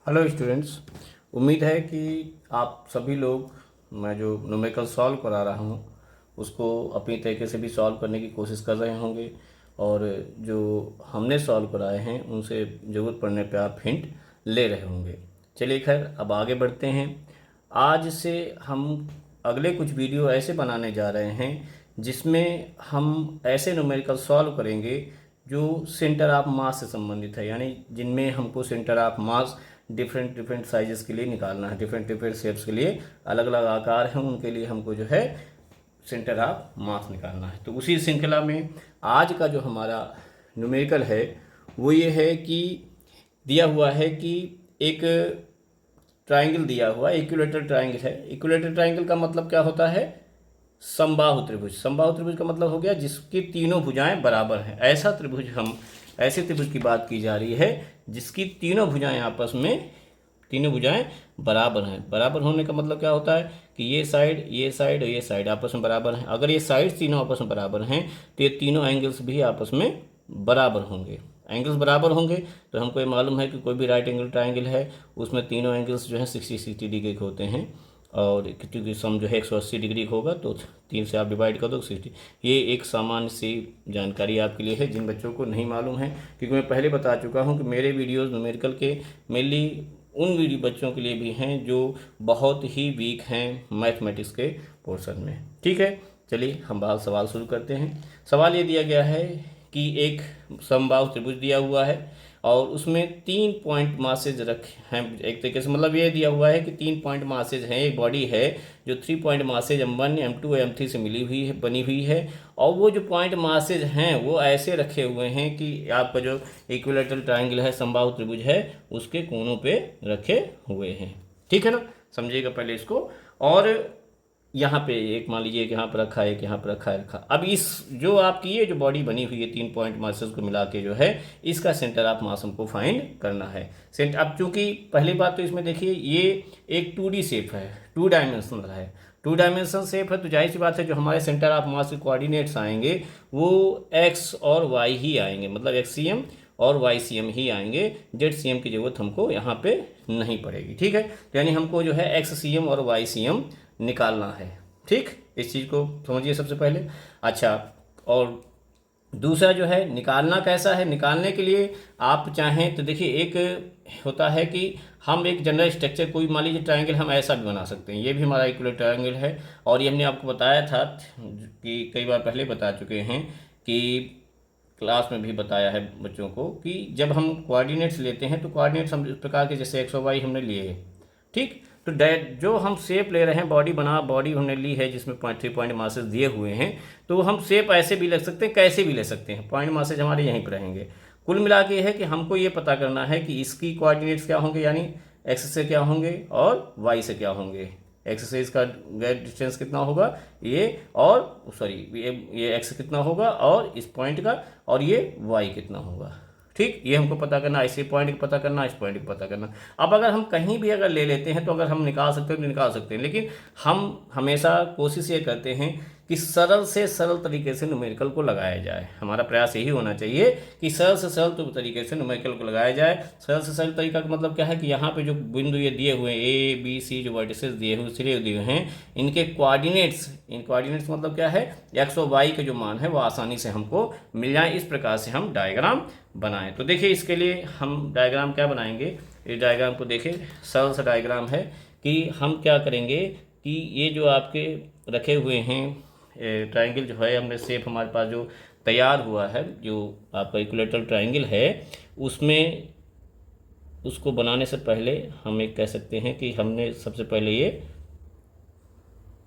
Hello students. उम्मीद है कि आप सभी लोग मैं जो न्यूमेरिकल सॉल्व करा रहा हूँ उसको अपनी तरीके से भी सॉल्व करने की कोशिश कर रहे होंगे और जो हमने सॉल्व कराए हैं उनसे ज़रूरत पड़ने पे आप हिंट ले रहे होंगे। चलिए खैर अब आगे बढ़ते हैं। आज से हम अगले कुछ वीडियो ऐसे बनाने जा रहे हैं जिसमें हम ऐसे न्यूमेरिकल सॉल्व करेंगे जो सेंटर ऑफ मास से संबंधित है, यानी जिनमें हमको centre of mass different different sizes के लिए निकालना है, डिफरेंट डिफरेंट शेप्स के लिए अलग अलग आकार हैं उनके लिए हमको जो है सेंटर ऑफ मास निकालना है। तो उसी श्रृंखला में आज का जो हमारा न्यूमेरिकल है वो ये है कि दिया हुआ है कि एक ट्राइंगल दिया हुआ इक्विलेटरल ट्राइंगल है। इक्विलेटरल ट्राइंगल का मतलब क्या होता है? समबाहु त्रिभुज। समबाहु त्रिभुज का मतलब हो गया जिसकी तीनों भुजाएं बराबर हैं। ऐसा त्रिभुज हम ऐसे त्रिभुज की बात की जा रही है जिसकी तीनों भुजाएं आपस में तीनों भुजाएं बराबर हैं। बराबर होने का मतलब क्या होता है कि ये साइड और ये साइड आपस में बराबर हैं। अगर ये साइड तीनों आपस में बराबर हैं तो ये तीनों एंगल्स भी आपस में बराबर होंगे। एंगल्स बराबर होंगे तो हमको ये मालूम है कि कोई भी राइट एंगल ट्राइंगल है उसमें तीनों एंगल्स जो है 60 डिग्री के होते हैं और क्योंकि सम जो है 180 डिग्री होगा तो 3 से आप डिवाइड कर दो 60। ये एक सामान्य सी जानकारी आपके लिए है जिन बच्चों को नहीं मालूम है, क्योंकि मैं पहले बता चुका हूँ कि मेरे वीडियोस न्यूमेरिकल के मेनली उन वीडियो बच्चों के लिए भी हैं जो बहुत ही वीक हैं मैथमेटिक्स के पोर्शन में। ठीक है, चलिए हम सवाल शुरू करते हैं। सवाल ये दिया गया है कि एक समबाहु त्रिभुज दिया हुआ है और उसमें 3 पॉइंट मासेज रखे हैं। एक तरीके से मतलब ये दिया हुआ है कि 3 पॉइंट मासेज हैं। एक बॉडी है जो 3 point masses M1 M2 M3 से मिली हुई है, बनी हुई है, और वो जो पॉइंट मासेज हैं वो ऐसे रखे हुए हैं कि आपका जो इक्विलेटरल ट्राइंगल है, समबाहु त्रिभुज है, उसके कोनों पे रखे हुए हैं। ठीक है ना, समझिएगा पहले इसको। और यहाँ पे एक मान लीजिए कि यहाँ पर रखा है, एक यहाँ पर रखा। अब इस जो आपकी ये जो बॉडी बनी हुई है 3 पॉइंट मासेस को मिला के जो है इसका सेंटर ऑफ मास हमको फाइंड करना है। अब चूंकि पहली बात तो इसमें देखिए ये एक 2D शेप है, 2 डायमेंशनल है। 2 डायमेंशनल शेप है तो जाहिर सी बात है जो हमारे सेंटर ऑफ मास के कोऑर्डिनेट्स आएंगे वो एक्स और वाई ही आएंगे, मतलब XCM और YCM ही आएंगे। ZCM की जरूरत हमको यहाँ पे नहीं पड़ेगी। ठीक है, तो यानी हमको जो है XCM और YCM निकालना है। ठीक, इस चीज़ को समझिए सबसे पहले। अच्छा, और दूसरा जो है निकालना कैसा है? निकालने के लिए आप चाहें तो देखिए एक होता है कि हम एक जनरल स्ट्रक्चर कोई मान लीजिए ट्रायंगल हम ऐसा भी बना सकते हैं। ये भी हमारा इक्विलेटरल ट्रायंगल है और ये हमने आपको बताया था कि कई बार पहले बता चुके हैं कि क्लास में भी बताया है बच्चों को कि जब हम कोऑर्डिनेट्स लेते हैं तो कोऑर्डिनेट्स हम इस प्रकार के जैसे एक्स और वाई हमने लिए। ठीक, तो जो हम शेप ले रहे हैं बॉडी हमने ली है जिसमें 3 पॉइंट मासेस दिए हुए हैं, तो हम शेप ऐसे भी ले सकते हैं, कैसे भी ले सकते हैं। पॉइंट मासेज हमारे यहीं पर रहेंगे। कुल मिला के है कि हमको ये पता करना है कि इसकी कोऑर्डिनेट्स क्या होंगे, यानी एक्स से क्या होंगे और वाई से क्या होंगे। एक्स से इसका गैप डिस्टेंस कितना होगा ये, और सॉरी ये एक्स कितना होगा और इस पॉइंट का, और ये वाई कितना होगा। ठीक, ये हमको पता करना, इसी पॉइंट को पता करना, इस पॉइंट को पता करना। अब अगर हम कहीं भी अगर ले लेते हैं तो अगर हम निकाल सकते हैं तो निकाल सकते हैं, लेकिन हम हमेशा कोशिश ये करते हैं कि सरल से सरल तरीके से न्यूमेरिकल को लगाया जाए। हमारा प्रयास यही होना चाहिए कि सरल से सरल तरीके से न्यूमेरिकल को लगाया जाए। सरल से सरल तरीका का मतलब क्या है कि यहाँ पे जो बिंदु ये दिए हुए A B C जो वर्टिसेस दिए हुए सिरे दिए हुए हैं, इनके कोऑर्डिनेट्स, इन कोऑर्डिनेट्स मतलब क्या है, एक्स और वाई के जो मान है वो आसानी से हमको मिल जाए। इस प्रकार से हम डायग्राम बनाएं। तो देखिए इसके लिए हम डायग्राम क्या बनाएंगे, इस डायग्राम को देखिए सरल सा डायग्राम है कि हम क्या करेंगे कि ये जो आपके रखे हुए हैं ट्रायंगल जो है, हमने शेप हमारे पास जो तैयार हुआ है जो आपका इक्विलेटरल ट्रायंगल है, उसमें उसको बनाने से पहले हम एक कह सकते हैं कि हमने सबसे पहले ये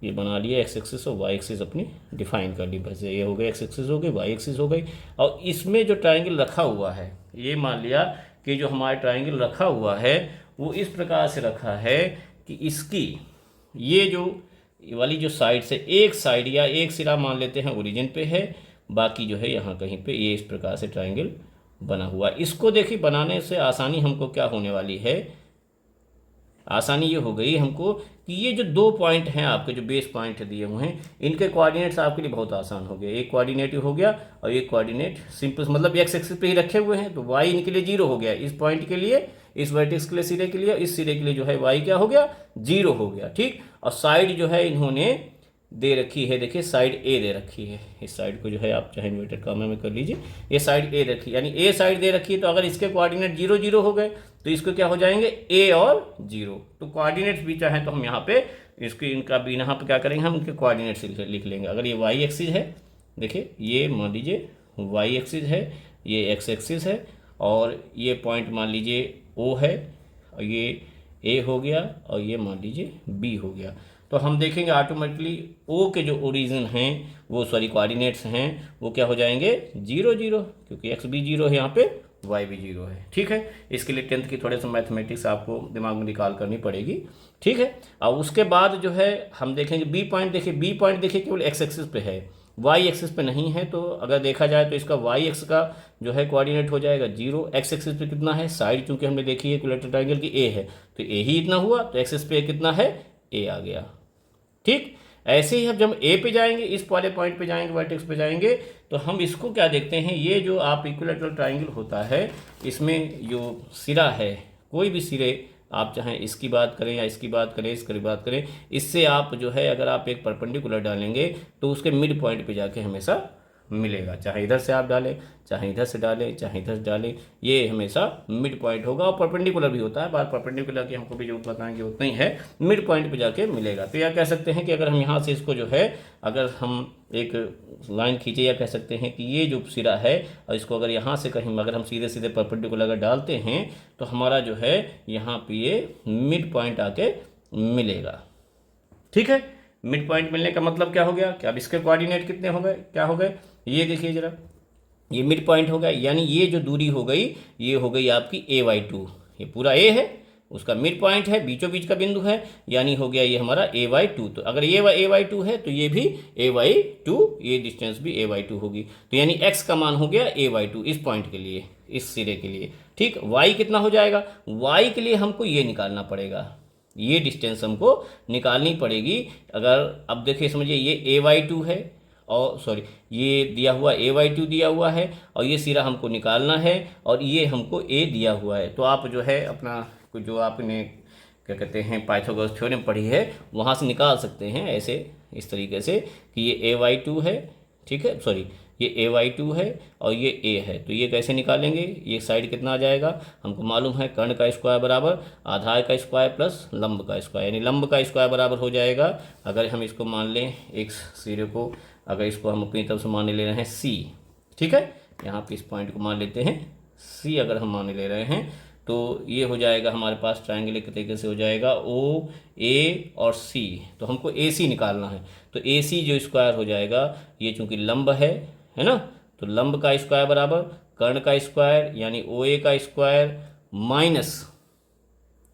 बना लिया, एक्स एक्सिस और वाई एक्सिस अपनी डिफाइन कर ली। बस ये हो गई, एक्स एक्सिस हो गई, वाई एक्सिस हो गई। और इसमें जो ट्रायंगल रखा हुआ है, ये मान लिया कि जो हमारा ट्रायंगल रखा हुआ है वो इस प्रकार से रखा है कि इसकी ये जो वाली जो साइड से एक साइड या एक सिरा मान लेते हैं ओरिजिन पे है, बाकी जो है यहाँ कहीं पे ये इस प्रकार से ट्रायंगल बना हुआ। इसको देखिए बनाने से आसानी हमको क्या होने वाली है, आसानी ये हो गई हमको कि ये जो 2 पॉइंट हैं आपके जो बेस पॉइंट दिए हुए हैं, इनके कोऑर्डिनेट्स आपके लिए बहुत आसान हो गए। एक कोऑर्डिनेट हो गया और एक कोऑर्डिनेट सिंपल मतलब एक्स एक्सिस पे ही रखे हुए हैं, तो वाई इनके लिए 0 हो गया। इस पॉइंट के लिए इस वर्टेक्स के लिए सिरे के लिए, इस सिरे के लिए जो है y क्या हो गया 0 हो गया। ठीक, और साइड जो है इन्होंने दे रखी है, देखिए साइड ए दे रखी है, इस साइड को जो है आप चाहे इन्वर्टेड कॉमा में कर लीजिए, ये साइड ए रखी यानी ए साइड दे रखी है। तो अगर इसके कोऑर्डिनेट 0 0 हो गए तो इसको क्या हो जाएंगे ए और 0। तो कोऑर्डिनेट्स भी चाहें तो हम यहाँ पे इसकी इनका भी यहाँ पे क्या करेंगे, हम इनके कोऑर्डिनेट्स लिख लेंगे। अगर ये वाई एक्सिस है, देखिए ये मान लीजिए वाई एक्सिस है, ये एक्स एक्सिस है, और ये पॉइंट मान लीजिए ओ है, और ये ए हो गया, और ये मान लीजिए बी हो गया। तो हम देखेंगे ऑटोमेटिकली ओ के जो ओरिजिन हैं वो कोऑर्डिनेट्स हैं वो क्या हो जाएंगे 0 0, क्योंकि एक्स भी 0 है यहाँ पे, वाई भी 0 है। ठीक है, इसके लिए 10th की थोड़े से मैथमेटिक्स आपको दिमाग में निकाल करनी पड़ेगी। ठीक है, और उसके बाद जो है हम देखेंगे बी पॉइंट। देखिए बी पॉइंट देखिए केवल एक्स एक्सिस पे है, वाई एक्सिस पे नहीं है। तो अगर देखा जाए तो इसका वाई एक्स का जो है कोऑर्डिनेट हो जाएगा 0। एक्स एक्सिस पे कितना है, साइड चूंकि हमने देखी है इक्विलैटरल ट्रायंगल की ए है, तो ए ही इतना हुआ, तो एक्सिस पे कितना है ए आ गया। ठीक, ऐसे ही जब हम ए पे जाएंगे, इस वाले पॉइंट पे जाएंगे, वर्टेक्स पे जाएंगे, तो हम इसको क्या देखते हैं, ये जो आप इक्विलैटरल ट्रायंगल होता है इसमें जो सिरा है, कोई भी सिरे आप चाहें इसकी बात करें या इसकी बात करें, इसकी बात करें, इससे आप जो है अगर आप एक परपेंडिकुलर डालेंगे तो उसके मिड पॉइंट पे जाके हमेशा मिलेगा। चाहे इधर से आप डालें, चाहे इधर से डालें, चाहे इधर से डालें, ये हमेशा मिड पॉइंट होगा। और परपेंडिकुलर भी होता है, बात परपेंडिकुलर की हमको भी जो बताएंगे उतना ही है, मिड पॉइंट पे जाके मिलेगा। तो यह कह सकते हैं कि अगर हम यहाँ से इसको जो है अगर हम एक लाइन खींचे, या कह सकते हैं कि ये जो सिरा है और इसको अगर यहाँ से कहीं अगर हम सीधे सीधे परपेंडिकुलर अगर डालते हैं तो हमारा जो है यहाँ पे ये मिड पॉइंट आके मिलेगा। ठीक है, मिड पॉइंट मिलने का मतलब क्या हो गया कि अब इसके कोऑर्डिनेट कितने हो गए, क्या हो गए, ये देखिए जरा, ये मिड पॉइंट हो गया, यानी ये जो दूरी हो गई ये हो गई आपकी a/2। ये पूरा a है, उसका मिड पॉइंट है, बीचों बीच का बिंदु है, यानी हो गया ये हमारा a/2। तो अगर ये a/2 है तो ये भी a/2, ये डिस्टेंस भी a/2 होगी। तो यानी x का मान हो गया a/2 इस पॉइंट के लिए, इस सिरे के लिए। ठीक, y कितना हो जाएगा, y के लिए हमको ये निकालना पड़ेगा, ये डिस्टेंस हमको निकालनी पड़ेगी। अगर अब देखिए समझिए ये a/2 है, और सॉरी ये दिया हुआ a/2 दिया हुआ है, और ये सिरा हमको निकालना है, और ये हमको a दिया हुआ है। तो आप जो है अपना जो आपने क्या कहते हैं पाइथागोरस थ्योरम पढ़ी है वहाँ से निकाल सकते हैं ऐसे, इस तरीके से कि ये a/2 है, ठीक है, सॉरी ये a/2 है और ये a है। तो ये कैसे निकालेंगे, ये साइड कितना आ जाएगा, हमको मालूम है कर्ण का स्क्वायर बराबर आधार का स्क्वायर प्लस लंब का स्क्वायर, यानी लंब का स्क्वायर बराबर हो जाएगा, अगर हम इसको मान लें एक सिरे को, अगर इसको हम अपनी तरफ से मान ले रहे हैं c, ठीक है, यहाँ पे इस पॉइंट को मान लेते हैं c, अगर हम मान ले रहे हैं तो ये हो जाएगा हमारे पास ट्रायंगल एक तरीके से हो जाएगा o a और c। तो हमको AC निकालना है, तो AC जो स्क्वायर हो जाएगा, ये चूंकि लंब है ना, तो लंब का स्क्वायर बराबर कर्ण का स्क्वायर यानी OA का स्क्वायर माइनस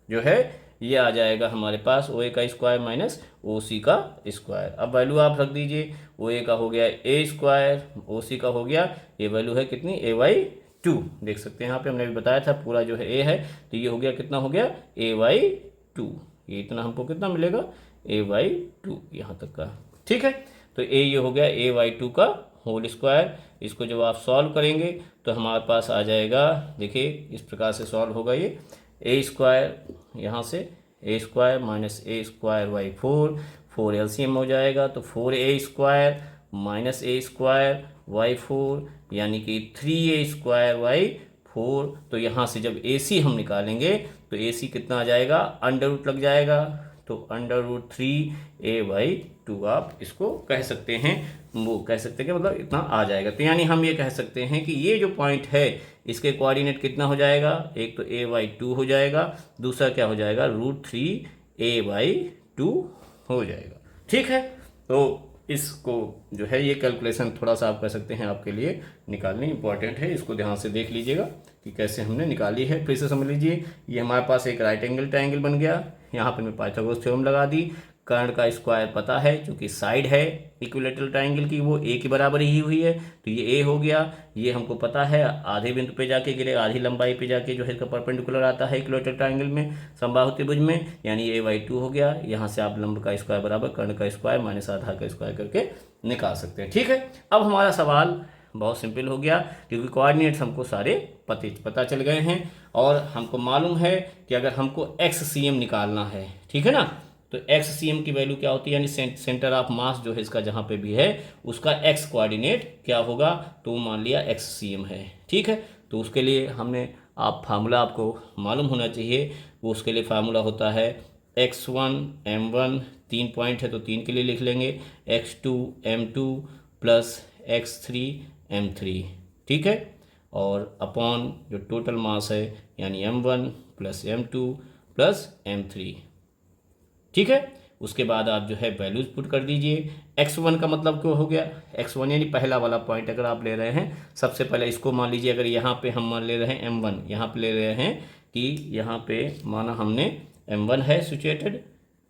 जो है ये आ जाएगा हमारे पास OA का स्क्वायर माइनस OC का स्क्वायर। अब वैल्यू आप रख दीजिए, OA का हो गया a स्क्वायर, OC का हो गया, ये वैल्यू है कितनी a/2, देख सकते हैं यहाँ पे हमने भी बताया था पूरा जो है a है, तो ये हो गया कितना हो गया a/2, ये इतना हमको कितना मिलेगा a/2 यहाँ तक का। ठीक है, तो ये हो गया a/2 का होल स्क्वायर। इसको जब आप सॉल्व करेंगे तो हमारे पास आ जाएगा, देखिए इस प्रकार से सॉल्व होगा, ये a स्क्वायर यहाँ से a square minus a square by 4 LCM हो जाएगा, तो 4a square minus a square by 4 यानी कि 3a स्क्वायर बाई 4। तो यहाँ से जब AC हम निकालेंगे तो AC कितना आ जाएगा, अंडर रूट लग जाएगा, तो अंडर रूट 3a/2 आप इसको कह सकते हैं, वो कह सकते हैं कि मतलब इतना आ जाएगा। तो यानी हम ये कह सकते हैं कि ये जो पॉइंट है इसके कोऑर्डिनेट कितना हो जाएगा, एक तो a/2 हो जाएगा, दूसरा क्या हो जाएगा √3a/2 हो जाएगा। ठीक है, तो इसको जो है ये कैलकुलेशन थोड़ा सा आप कह सकते हैं आपके लिए निकालनी इंपॉर्टेंट है, इसको ध्यान से देख लीजिएगा कि कैसे हमने निकाली है। फिर से समझ लीजिए, ये हमारे पास एक राइट एंगल ट्रायंगल बन गया, यहाँ पर मैं पाइथागोरस थ्योरम लगा दी, कर्ण का स्क्वायर पता है क्योंकि साइड है इक्विलैटरल ट्रायंगल की वो a के बराबर ही हुई है, तो ये a हो गया, ये हमको पता है आधे बिंदु पे जाके गिरेगा, आधी लंबाई पे जाके जो है इसका परपेंडिकुलर आता है इक्विलैटरल ट्रायंगल में समबाहु त्रिभुज में, यानी a/2 हो गया। यहाँ से आप लंब का स्क्वायर बराबर कर्ण का स्क्वायर माइनस आधार का स्क्वायर करके निकाल सकते हैं। ठीक है, अब हमारा सवाल बहुत सिंपल हो गया, क्योंकि कोऑर्डिनेट्स हमको सारे पता चल गए हैं। और हमको मालूम है कि अगर हमको XCM निकालना है, ठीक है ना, तो XCM की वैल्यू क्या होती है, यानी सेंटर ऑफ मास जो है इसका जहाँ पे भी है उसका x कोऑर्डिनेट क्या होगा, तो मान लिया XCM है, ठीक है। तो उसके लिए हमने फार्मूला आपको मालूम होना चाहिए। वो उसके लिए फार्मूला होता है x1 m1, 3 पॉइंट है तो 3 के लिए लिख लेंगे, x2 m2 plus x3 m3, ठीक है। और अपॉन जो टोटल मास है यानी m1 plus m2 plus m3, ठीक है। उसके बाद आप जो है वैल्यूज पुट कर दीजिए। x1 का मतलब क्या हो गया, x1 यानी पहला वाला पॉइंट अगर आप ले रहे हैं, सबसे पहले इसको मान लीजिए, अगर यहाँ पे हम मान ले रहे हैं m1, यहाँ पे ले रहे हैं कि यहाँ पे माना हमने m1 है सिचुएटेड,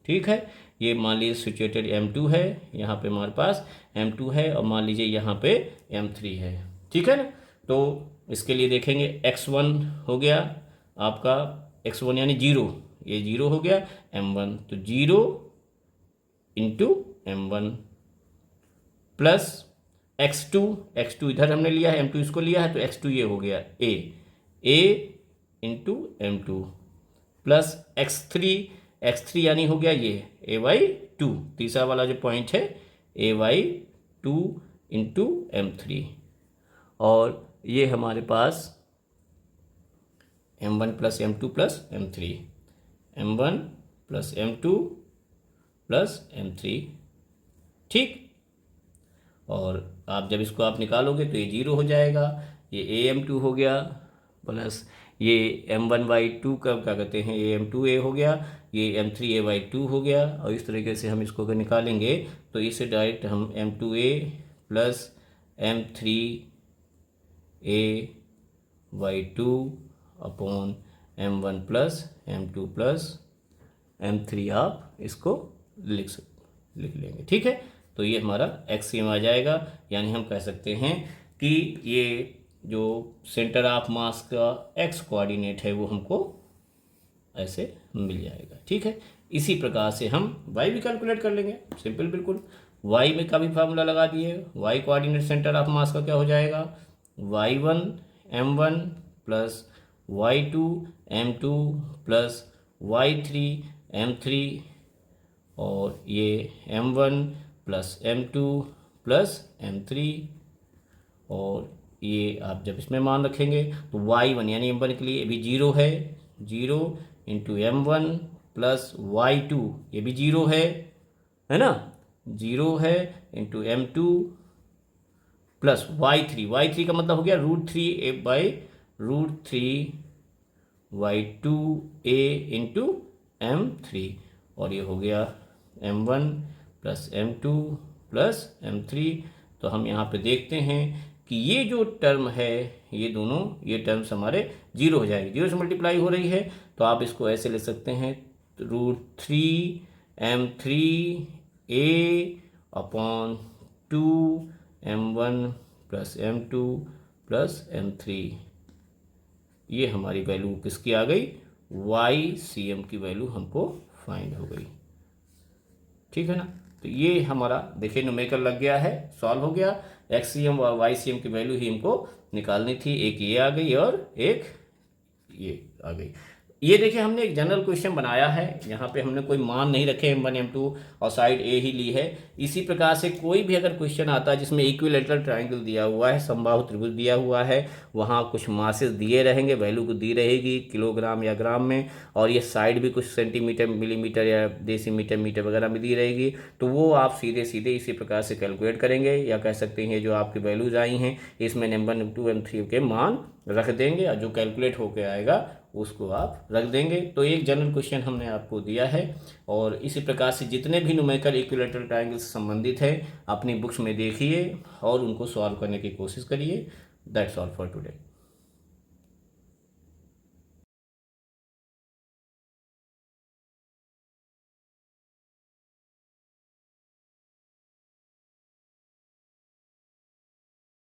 ठीक है। ये मान लीजिए सिचुएटेड m2 है, यहाँ पे हमारे पास m2 है, और मान लीजिए यहाँ पे m3 है, ठीक है ना। तो इसके लिए देखेंगे x1 हो गया आपका, x1 यानी 0, ये 0 हो गया, m1 तो 0 इंटू m1 प्लस x2 इधर हमने लिया है, m2 इसको लिया है, तो x2 ये हो गया a into m2 plus x3 यानी हो गया ये a/2, तीसरा वाला जो पॉइंट है a/2 इंटू m3, और ये हमारे पास m1 plus m2 plus m3, m1 plus m2 plus m3, ठीक। और आप जब इसको आप निकालोगे तो ये 0 हो जाएगा, ये am2 हो गया, प्लस ये m1/2 का क्या कहते हैं, ये m2a हो गया, ये m3a/2 हो गया। और इस तरीके से हम इसको अगर निकालेंगे तो इससे डायरेक्ट हम m2a plus m3a/2 upon m1 plus m2 plus m3 आप इसको लिख लेंगे, ठीक है। तो ये हमारा XCM आ जाएगा, यानी हम कह सकते हैं कि ये जो सेंटर ऑफ मास का x कोऑर्डिनेट है वो हमको ऐसे मिल जाएगा, ठीक है। इसी प्रकार से हम y भी कैलकुलेट कर लेंगे, सिंपल बिल्कुल। y में का भी फार्मूला लगा दिए, y coordinate centre of mass का क्या हो जाएगा, y1 m1 plus y2 m2 plus y3 m3, और ये m1 plus m2 plus m3, और ये आप जब इसमें मान रखेंगे तो y1 यानी m1 के लिए भी 0 है, 0 इंटू m1 प्लस y2 ये भी 0 है ना, 0 है इंटू m2 प्लस y3 का मतलब हो गया √3 y2a इंटू m3, और ये हो गया m1 plus m2 plus m3। तो हम यहाँ पे देखते हैं कि ये जो टर्म है, ये दोनों ये टर्म्स हमारे 0 हो जाएगी, 0 से मल्टीप्लाई हो रही है, तो आप इसको ऐसे लिख सकते हैं √3 m3a upon 2 m1 plus m2 plus m3। ये हमारी वैल्यू किसकी आ गई, YCM की वैल्यू हमको फाइंड हो गई, ठीक है ना। तो ये हमारा देखिए न्यूमेरिकल लग गया है, सॉल्व हो गया। XCM और YCM की वैल्यू ही हमको निकालनी थी, एक ये आ गई और एक ये आ गई। ये देखिए हमने एक जनरल क्वेश्चन बनाया है, यहाँ पे हमने कोई मान नहीं रखे, m1 m2 और साइड a ही ली है। इसी प्रकार से कोई भी अगर क्वेश्चन आता है जिसमें इक्विलेटरल ट्रायंगल दिया हुआ है, समबाहु त्रिभुज दिया हुआ है, वहाँ कुछ मासेस दिए रहेंगे, वैल्यू को दी रहेगी किलोग्राम या ग्राम में, और ये साइड भी कुछ सेंटीमीटर मिलीमीटर या डेसीमीटर मीटर वगैरह में दी रहेगी, तो वो आप सीधे सीधे इसी प्रकार से कैलकुलेट करेंगे, या कह सकते हैं जो आपकी वैल्यूज आई हैं इसमें m1 m2 m3 के मान रख देंगे, और जो कैलकुलेट होकर आएगा उसको आप रख देंगे। तो एक जनरल क्वेश्चन हमने आपको दिया है, और इसी प्रकार से जितने भी न्यूमेरिकल इक्विलेटरल ट्रायंगल से संबंधित है अपनी बुक्स में देखिए और उनको सॉल्व करने की कोशिश करिए। That's all for today.